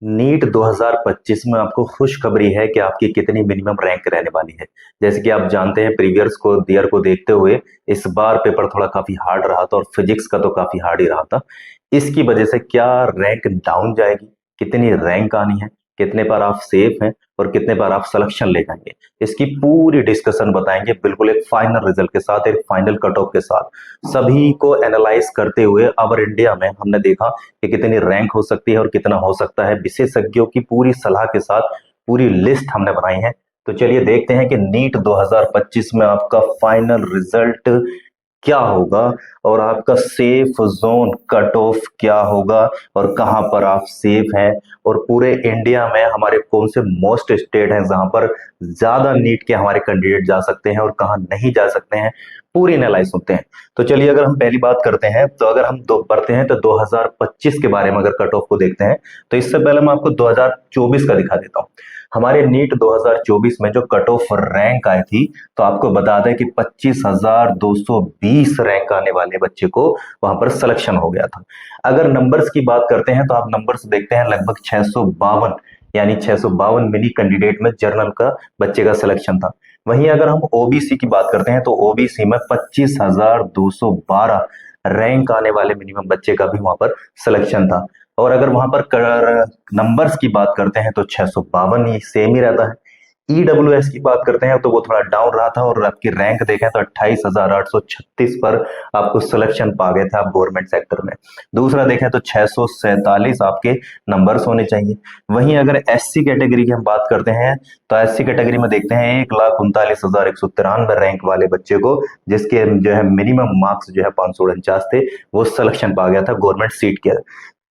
NEET 2025 में आपको खुशखबरी है कि आपकी कितनी मिनिमम रैंक रहने वाली है। जैसे कि आप जानते हैं प्रीवियस को ईयर को देखते हुए इस बार पेपर थोड़ा काफी हार्ड रहा था और फिजिक्स का तो काफी हार्ड ही रहा था। इसकी वजह से क्या रैंक डाउन जाएगी, कितनी रैंक आनी है, कितने पर आप सेफ हैं और कितने पर आप सिलेक्शन ले जाएंगे, इसकी पूरी डिस्कशन बताएंगे बिल्कुल एक फाइनल रिजल्ट के साथ, एक फाइनल कट ऑफ के साथ। सभी को एनालाइज करते हुए अवर इंडिया में हमने देखा कि कितनी रैंक हो सकती है और कितना हो सकता है, विशेषज्ञों की पूरी सलाह के साथ पूरी लिस्ट हमने बनाई है। तो चलिए देखते हैं कि नीट 2025 में आपका फाइनल रिजल्ट क्या होगा और आपका सेफ जोन कट ऑफ क्या होगा और कहां पर आप सेफ हैं, और पूरे इंडिया में हमारे कौन से मोस्ट स्टेट हैं जहां पर ज्यादा नीट के हमारे कैंडिडेट जा सकते हैं और कहां नहीं जा सकते हैं, पूरी एनालाइज सुनते हैं। तो चलिए अगर हम पहली बात करते हैं, तो अगर हम दो पढ़ते हैं तो 2025 के बारे में अगर कट ऑफ को देखते हैं, तो इससे पहले मैं आपको 2024 का दिखा देता हूं। हमारे नीट 2024 में जो कट ऑफ रैंक आई थी, तो आपको बता दें कि 25,220 रैंक आने वाले बच्चे को वहां पर सिलेक्शन हो गया था। अगर नंबर्स की बात करते हैं तो आप नंबर्स देखते हैं लगभग 652, यानी 652 मिनी कैंडिडेट में जर्नल का बच्चे का सिलेक्शन था। वहीं अगर हम ओबीसी की बात करते हैं तो ओबीसी में 25,212 रैंक आने वाले मिनिमम बच्चे का भी वहां पर सिलेक्शन था। और अगर वहां पर नंबर्स की बात करते हैं तो 652 ही सेम ही रहता है। ईडब्ल्यूएस की बात करते हैं तो वो थोड़ा डाउन रहा था और आपकी रैंक देखें तो 28,836 पर आपको सिलेक्शन पा गए थे आप गवर्नमेंट सेक्टर में। दूसरा देखें तो 647 आपके नंबर्स होने चाहिए। वहीं अगर एससी कैटेगरी की हम बात करते हैं तो एससी कैटेगरी में देखते हैं 1,39,193 रैंक वाले बच्चे को, जिसके जो है मिनिमम मार्क्स जो है 549 थे, वो सिलेक्शन पा गया था गवर्नमेंट सीट के।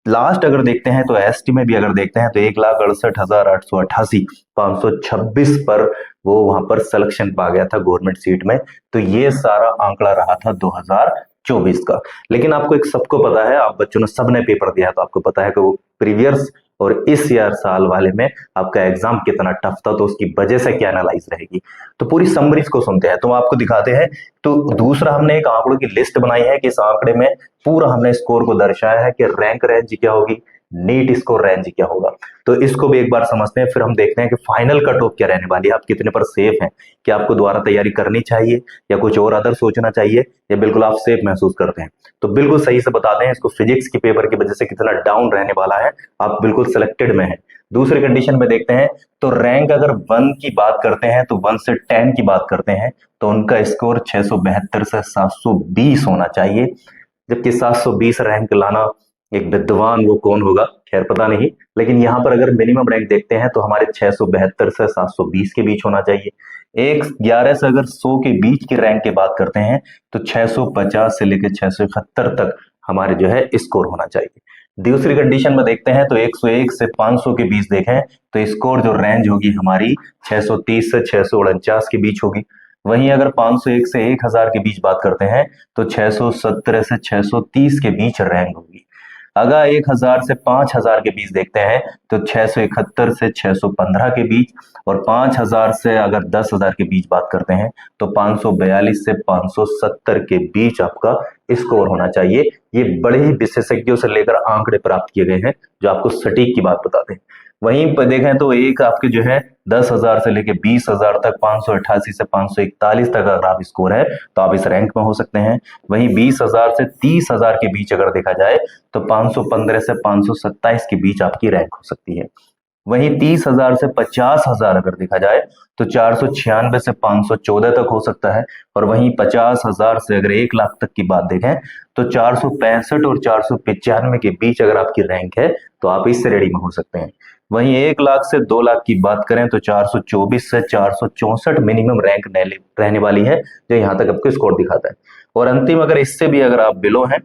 लास्ट अगर देखते हैं तो एसटी में भी अगर देखते हैं तो 1,68,888 526 पर वो वहां पर सिलेक्शन पा गया था गवर्नमेंट सीट में। तो ये सारा आंकड़ा रहा था 2024 का। लेकिन आपको एक सबको पता है, आप बच्चों ने सबने पेपर दिया है तो आपको पता है कि वो प्रीवियस और इस ईयर साल वाले में आपका एग्जाम कितना टफ था, तो उसकी वजह से क्या एनालाइज रहेगी। तो पूरी समरीज को सुनते हैं, तो आपको दिखाते हैं। तो दूसरा हमने एक आंकड़ों की लिस्ट बनाई है कि इस आंकड़े में पूरा हमने स्कोर को दर्शाया है कि रैंक रेंज क्या होगी, नीट स्कोर रेंज क्या होगा। तो इसको भी एक बार समझते हैं, फिर हम देखते हैं कि फाइनल कट ऑफ क्या रहने वाली है, आप कितने पर सेफ हैं, कि आपको दोबारा तैयारी करनी चाहिए या कुछ और अदर सोचना चाहिए, या बिल्कुल आप सेफ महसूस करते हैं। तो बिल्कुल सही से बताते हैं इसको, फिजिक्स के पेपर की वजह से कितना डाउन रहने वाला है, आप बिल्कुल सिलेक्टेड में है। दूसरी कंडीशन में देखते हैं तो रैंक अगर 1 की बात करते हैं तो 1 से 10 की बात करते हैं तो उनका स्कोर 672 से 720 होना चाहिए। जबकि 720 रैंक लाना एक विद्वान वो कौन होगा, खैर पता नहीं। लेकिन यहाँ पर अगर मिनिमम रैंक देखते हैं तो हमारे 672 से 720 के बीच होना चाहिए। एक 11 से अगर 100 के बीच की रैंक की बात करते हैं तो 650 से लेकर 671 तक हमारे जो है स्कोर होना चाहिए। दूसरी कंडीशन में देखते हैं तो 101 से 500 के बीच देखें तो स्कोर जो रेंज होगी हमारी 630 से 649 के बीच होगी। वहीं अगर 501 से 1000 के बीच बात करते हैं तो 617 से 630 के बीच रैंक होगी। अगर 1000 से 5000 के बीच देखते हैं तो 671 से 615 के बीच, और 5000 से अगर 10,000 के बीच बात करते हैं तो 542 से 570 के बीच आपका स्कोर होना चाहिए। ये बड़े ही विशेषज्ञों से लेकर आंकड़े प्राप्त किए गए हैं जो आपको सटीक की बात बताते हैं। वहीं पर देखें तो एक आपके जो है 10,000 से लेकर 20,000 तक, 588 से 541 तक अगर आप स्कोर है तो आप इस रैंक में हो सकते हैं। वहीं 20,000 से 30,000 के बीच अगर देखा जाए तो 515 से 527 के बीच आपकी रैंक हो सकती है। वहीं 30,000 से 50,000 अगर देखा जाए तो 496 से 514 तक हो सकता है। और वहीं 50,000 से अगर 1 लाख तक की बात देखें तो 465 और 495 के बीच अगर आपकी रैंक है तो आप इससे रेडी में हो सकते हैं। वहीं 1 लाख से 2 लाख की बात करें तो 424 से 464 मिनिमम रैंक रहने वाली है, जो यहाँ तक आपको स्कोर दिखाता है। और अंतिम अगर इससे भी अगर आप बिलो हैं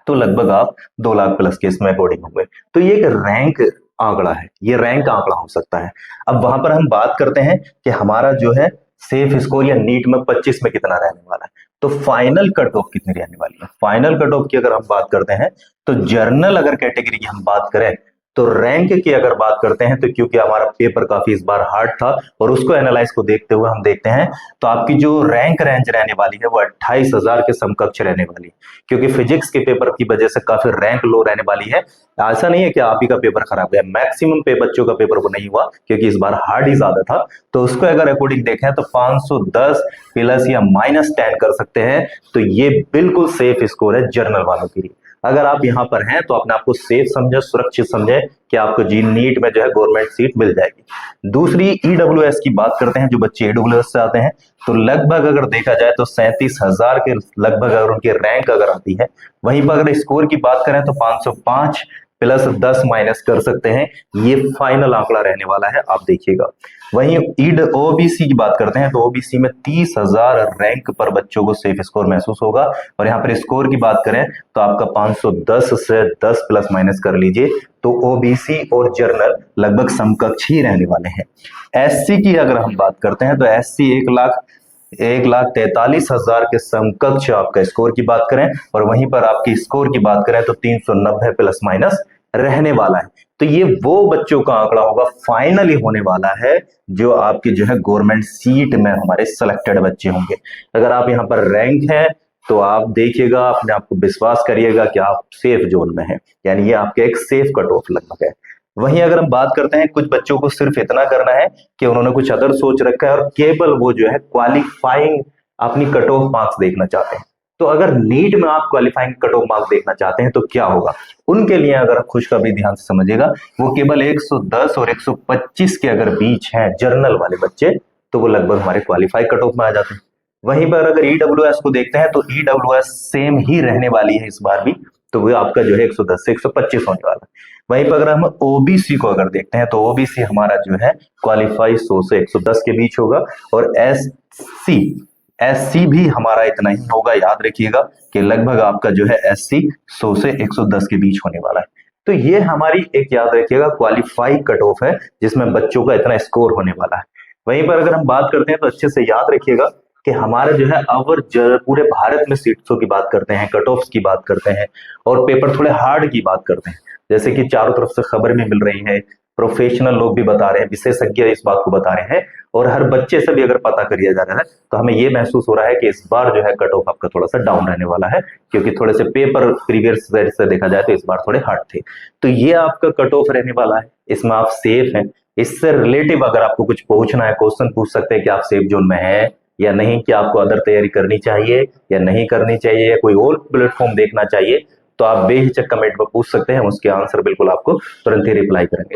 तो लगभग आप 2 लाख प्लस के इसमें अकॉर्डिंग होंगे। तो ये एक रैंक आंकड़ा है, ये रैंक आंकड़ा हो सकता है। अब वहां पर हम बात करते हैं कि हमारा जो है सेफ स्कोर या नीट में 25 में कितना रहने वाला है, तो फाइनल कट ऑफ कितनी रहने वाली है। फाइनल कट ऑफ की अगर हम बात करते हैं तो जर्नल अगर कैटेगरी की हम बात करें तो रैंक की अगर बात करते हैं तो क्योंकि हमारा पेपर काफी इस बार हार्ड था और उसको एनालाइज को देखते हुए हम देखते हैं तो आपकी जो रैंक रेंज रहने वाली है वो 28,000 के समकक्ष रहने वाली है, क्योंकि फिजिक्स के पेपर की वजह से काफी रैंक लो रहने वाली है। ऐसा नहीं है कि आप ही का पेपर खराब गया, मैक्सिमम पे बच्चों का पेपर वो नहीं हुआ क्योंकि इस बार हार्ड ही ज्यादा था। तो उसको अगर अकॉर्डिंग देखें तो 510 प्लस या -10 कर सकते हैं, तो ये बिल्कुल सेफ स्कोर है जर्नल वालों के लिए। अगर आप यहाँ पर हैं तो अपने आप को सेफ समझे, सुरक्षित समझे कि आपको जी नीट में जो है गवर्नमेंट सीट मिल जाएगी। दूसरी ईडब्ल्यूएस की बात करते हैं, जो बच्चे ईडब्ल्यूएस से आते हैं तो लगभग अगर देखा जाए तो 37,000 के लगभग अगर उनकी रैंक अगर आती है, वहीं पर अगर स्कोर की बात करें तो 505 प्लस 10 माइनस कर सकते हैं, ये फाइनल आंकड़ा रहने वाला है, आप देखिएगा। वहीं ईड ओबीसी की बात करते हैं तो ओबीसी में 30,000 रैंक पर बच्चों को सेफ स्कोर महसूस होगा, और यहाँ पर स्कोर की बात करें तो आपका 510 से 10 प्लस माइनस कर लीजिए तो ओबीसी और जर्नल लगभग समकक्ष ही रहने वाले हैं। एससी की अगर हम बात करते हैं तो एससी 1,43,000 के समकक्ष आपका स्कोर की बात करें, और वहीं पर आपकी स्कोर की बात करें तो 390 प्लस माइनस रहने वाला है। तो ये वो बच्चों का आंकड़ा होगा फाइनली होने वाला है जो आपकी जो है गवर्नमेंट सीट में हमारे सिलेक्टेड बच्चे होंगे। अगर आप यहाँ पर रैंक है तो आप देखिएगा, अपने आप को विश्वास करिएगा कि आप सेफ जोन में हैं, यानी ये आपके एक सेफ कट ऑफ लगभग है। वहीं अगर हम बात करते हैं, कुछ बच्चों को सिर्फ इतना करना है कि उन्होंने कुछ अदर सोच रखा है और केवल वो जो है क्वालिफाइंग अपनी कट ऑफ मार्क्स देखना चाहते हैं। तो अगर नीट में आप क्वालिफाइंग कट ऑफ मार्क्स देखना चाहते हैं तो क्या होगा उनके लिए, अगर आप खुशखबरी ध्यान से समझिएगा, वो केवल 110 और 125 के अगर बीच हैं जर्नल वाले बच्चे तो वो लगभग हमारे क्वालिफाई कट ऑफ में आ जाते हैं। वहीं पर अगर ईडब्ल्यूएस को देखते हैं तो ईडब्ल्यूएस सेम ही रहने वाली है इस बार भी, तो वो आपका जो है 110 से 125 होने वाला है। वहीं पर अगर हम ओबीसी को अगर देखते हैं तो ओबीसी हमारा जो है क्वालिफाई 100 से 110 के बीच होगा, और एससी भी हमारा इतना ही होगा। याद रखिएगा कि लगभग आपका जो है एससी 100 से 110 के बीच होने वाला है। तो ये हमारी एक, याद रखिएगा, क्वालिफाई कट ऑफ है जिसमें बच्चों का इतना स्कोर होने वाला है। वहीं पर अगर हम बात करते हैं तो अच्छे से याद रखिएगा कि हमारा जो है पूरे भारत में सीट्सों की बात करते हैं, कट ऑफ्स की बात करते हैं, और पेपर थोड़े हार्ड की बात करते हैं, जैसे कि चारों तरफ से खबर भी मिल रही है, प्रोफेशनल लोग भी बता रहे हैं, विशेषज्ञ इस बात को बता रहे हैं, और हर बच्चे से भी अगर पता करिया जा रहा है तो हमें ये महसूस हो रहा है कि इस बार जो है कट ऑफ आपका थोड़ा सा डाउन रहने वाला है, क्योंकि थोड़े से पेपर प्रीवियस से देखा जाए तो इस बार थोड़े हार्ड थे। तो ये आपका कट ऑफ रहने वाला है, इसमें आप सेफ हैं। इससे रिलेटिव अगर आपको कुछ पूछना है, क्वेश्चन पूछ सकते हैं कि आप सेफ जोन में हैं या नहीं, कि आपको अदर तैयारी करनी चाहिए या नहीं करनी चाहिए, या कोई और प्लेटफॉर्म देखना चाहिए, तो आप बेहिचक कमेंट में पूछ सकते हैं, उसके आंसर बिल्कुल आपको तुरंत ही रिप्लाई करेंगे।